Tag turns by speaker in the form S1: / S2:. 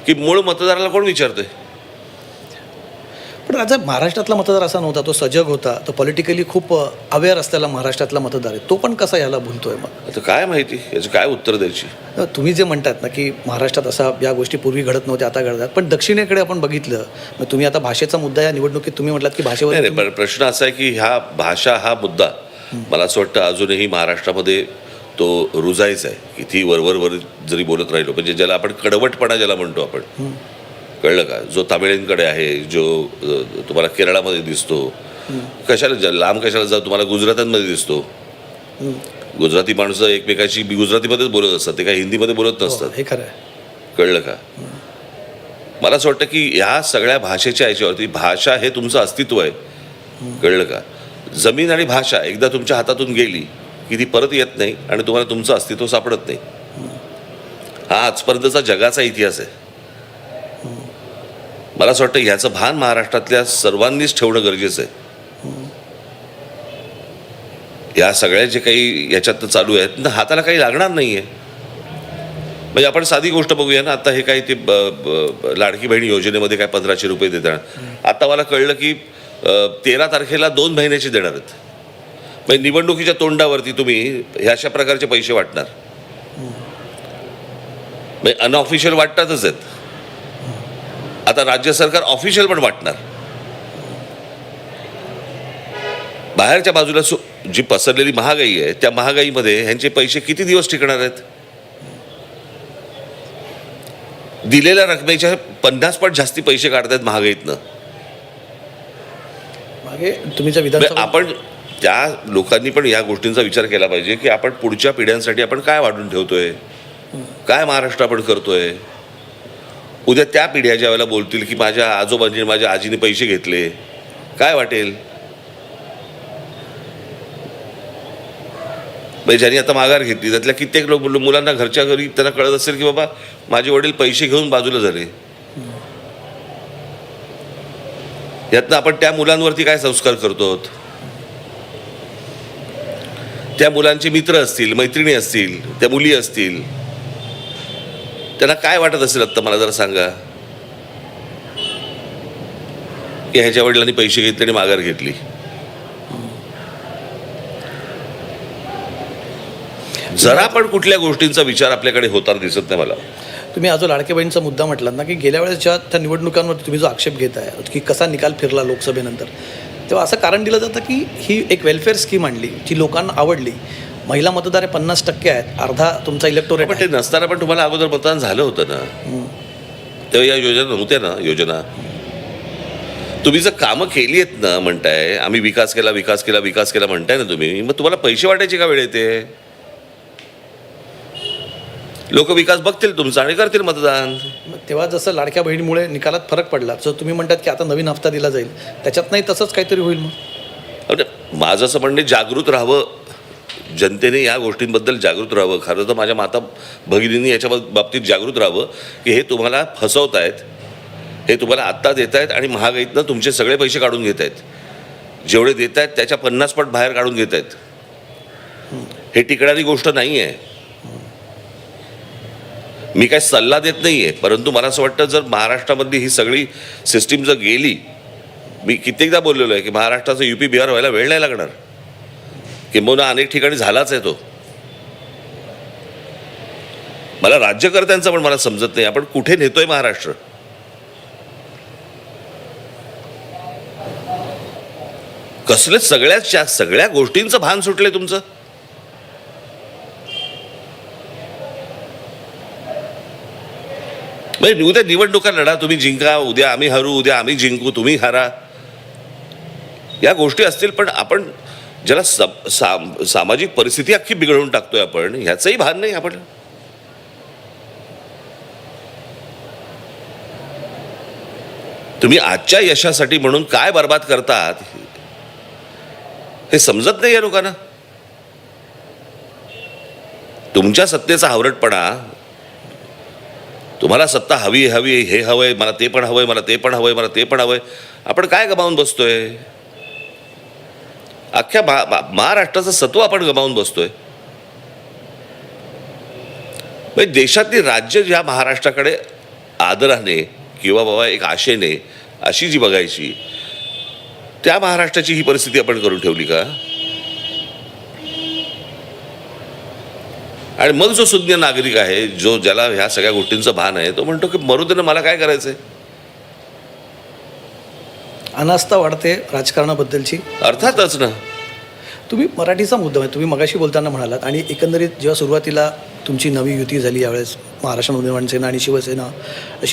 S1: की मूळ मतदाराला कोण विचारतंय?
S2: पण आता महाराष्ट्रातला मतदार असा नव्हता, तो सजग होता, तो पॉलिटिकली खूप अवेअर असलेला महाराष्ट्रातला मतदार आहे, तो पण कसा याला भुलतोय मग?
S1: आता काय माहिती याची काय उत्तर द्यायची.
S2: तुम्ही जे म्हणतात ना की महाराष्ट्रात असा या गोष्टी पूर्वी घडत नव्हत्या, आता घडतात, पण दक्षिणेकडे आपण बघितलं, मग तुम्ही आता भाषेचा मुद्दा या निवडणुकीत तुम्ही म्हटलात की भाषेवर
S1: नाही पण प्रश्न असा आहे की ह्या भाषा हा मुद्दा मला असं वाटतं अजूनही महाराष्ट्रामध्ये तो रुजायचा आहे. किती वरवर जरी बोलत राहिलो, म्हणजे ज्याला आपण कडवटपणा ज्याला म्हणतो आपण, कळलं का, जो तामिळींकडे आहे, जो तुम्हाला केरळामध्ये दिसतो, कशाला लांब कशाला जा, तुम्हाला गुजरातांमध्ये दिसतो. गुजराती माणसं एकमेकाशी गुजरातीमध्येच बोलत असतात, ते काय हिंदीमध्ये बोलत नसतात.
S2: हे खरं आहे.
S1: कळलं का. मला असं वाटतं की ह्या सगळ्या भाषेच्या याच्यावरती, भाषा हे तुमचं अस्तित्व आहे. कळलं का. जमीन आणि भाषा एकदा तुमच्या हातातून गेली की ती परत येत नाही आणि तुम्हाला तुमचं अस्तित्व सापडत नाही. हा आजपर्यंतचा जगाचा इतिहास आहे. मला असं वाटतं ह्याचं भान महाराष्ट्रातल्या सर्वांनीच ठेवणं गरजेचं आहे. या सगळ्या जे काही याच्यात चालू आहेत ना, हाताला काही लागणार नाही आहे. म्हणजे आपण साधी गोष्ट बघूया ना, आता हे काही ते लाडकी बहीण योजनेमध्ये काय 1500 रुपये देतात. आता मला कळलं की 13 तारखेला 2 महिन्याचे देणार आहेत. म्हणजे निवडणुकीच्या तोंडावरती तुम्ही ह्या अशा प्रकारचे पैसे वाटणार. म्हणजे अनऑफिशियल वाटतातच आहेत. आता राज्य सरकार ऑफिशियल पण वाटणार. बाहेरच्या बाजूला जी पसरलेली महागाई आहे, त्या महागाईमध्ये ह्यांचे पैसे किती दिवस टिकणार आहेत? दिलेल्या रकमेच्या 50 पट जास्ती पैसे काढतायत महागाईतनं.
S2: मागे तुम्ही ज्या विधानसभा
S1: आपण त्या लोकांनी पण या गोष्टींचा विचार केला पाहिजे की आपण पुढच्या पिढ्यांसाठी आपण काय वाढून ठेवतोय, काय महाराष्ट्र आपण करतोय. उद्या त्या पिढ्या ज्या वेळेला बोलतील की माझ्या आजोबांनी माझ्या आजीने पैसे घेतले, काय वाटेल. म्हणजे ज्यांनी आता माघार घेतली त्यातल्या कित्येक मुलांना घरच्या घरी त्यांना कळत असेल की बाबा माझे वडील पैसे घेऊन बाजूला झाले. यातनं आपण त्या मुलांवरती काय संस्कार करतो. त्या मुलांचे मित्र असतील, मैत्रिणी असतील, त्या मुली असतील, त्यांना काय वाटत असेल आत्ता मला जरा सांगा की ह्याच्या वडिलांनी पैसे घेतले आणि माघार घेतली. जरा पण कुठल्या गोष्टींचा विचार आपल्याकडे होताना दिसत नाही मला.
S2: तुम्ही आज जो लाडके बहिणीचा मुद्दा म्हटलात ना की गेल्या वेळेसच्या त्या निवडणुकांवर तुम्ही जो आक्षेप घेताय की कसा निकाल फिरला लोकसभेनंतर, तेव्हा असं कारण दिलं जातं की ही एक वेलफेअर स्कीम आणली जी लोकांना आवडली. महिला मतदार 50% आहेत, अर्धा तुमचा इलेक्टोरेट.
S1: पण ते नसताना पण तुम्हाला अगोदर मतदान झालं होतं ना, तेव्हा या योजना नव्हत्या ना. योजना तुम्ही जर कामं केली आहेत ना, म्हणताय आम्ही विकास केला विकास केला विकास केला म्हणताय ना तुम्ही, मग तुम्हाला पैसे वाटायची का वेळ येते. लोक विकास बघतील तुमचा आणि करतील मतदान.
S2: तेव्हा जसं लाडक्या बहिणीमुळे निकालात फरक पडला, जर तुम्ही म्हणतात की आता नवीन हफ्ता दिला जाईल, त्याच्यात नाही तसंच काहीतरी होईल. मग
S1: माझं असं म्हणणे जागृत राहावं, जनतेने या गोष्टींबद्दल जागृत राहावं. खरं तर माझ्या माता भगिनींनी याच्या बाबतीत जागृत राहावं की हे तुम्हाला फसवतायत, हे तुम्हाला आत्ता देत आहेत आणि महागाईतनं तुमचे सगळे पैसे काढून घेत आहेत. जेवढे देत आहेत त्याच्या 50 पट बाहेर काढून घेत आहेत. हे टिकणारी गोष्ट नाही आहे. मी काय सल्ला देत नाही आहे, परंतु मला असं वाटतं जर महाराष्ट्रामधली ही सगळी सिस्टीम जर गेली, मी कित्येकदा बोललेलो आहे की महाराष्ट्राचं UP बिहार व्हायला वेळ नाही लागणार, किंबहुना अनेक ठिकाणी झालाच आहे तो. मला राज्यकर्त्यांचं पण मला समजत नाही आपण कुठे नेतोय महाराष्ट्र. कसले सगळ्या गोष्टींचं भान सुटलंय तुमचं. म्हणजे उद्या निवडणुका लढा, तुम्ही जिंका, उद्या आम्ही हरू, उद्या आम्ही जिंकू, तुम्ही हारा, या गोष्टी असतील. पण आपण ज्याला सामाजिक परिस्थिती अख्खी बिघडवून टाकतोय आपण, ह्याचंही भान नाही आपण. तुम्ही आजच्या यशासाठी म्हणून काय बर्बाद करतात हे समजत नाही या लोकांना. तुमच्या सत्तेचा हावरटपणा, तुम्हाला सत्ता हवी हवी, हे हवंय, मला ते पण हवंय, मला ते पण हवंय, मला ते पण हवंय. आपण काय गमावून बसतोय. अख्ख्या महाराष्ट्राचं सत्व आपण गमावून बसतोय. म्हणजे देशातली राज्य ज्या महाराष्ट्राकडे आदराने किंवा बाबा एक आशेने अशी जी बघायची, त्या महाराष्ट्राची ही परिस्थिती आपण करून ठेवली का? आणि मग जो सुज्ञ नागरिक आहे, ज्याला ह्या सगळ्या गोष्टींचं भान आहे, तो म्हणतो की मरू दे ना, मला काय करायचंय.
S2: अनास्था वाढते राजकारणाबद्दलची.
S1: अर्थातच ना.
S2: तुम्ही मराठीचा मुद्दा आहे, तुम्ही मगाशी बोलताना म्हणालात, आणि एकंदरीत जेव्हा सुरुवातीला तुमची नवी युती झाली यावेळेस महाराष्ट्र नवनिर्माण सेना आणि शिवसेना अशी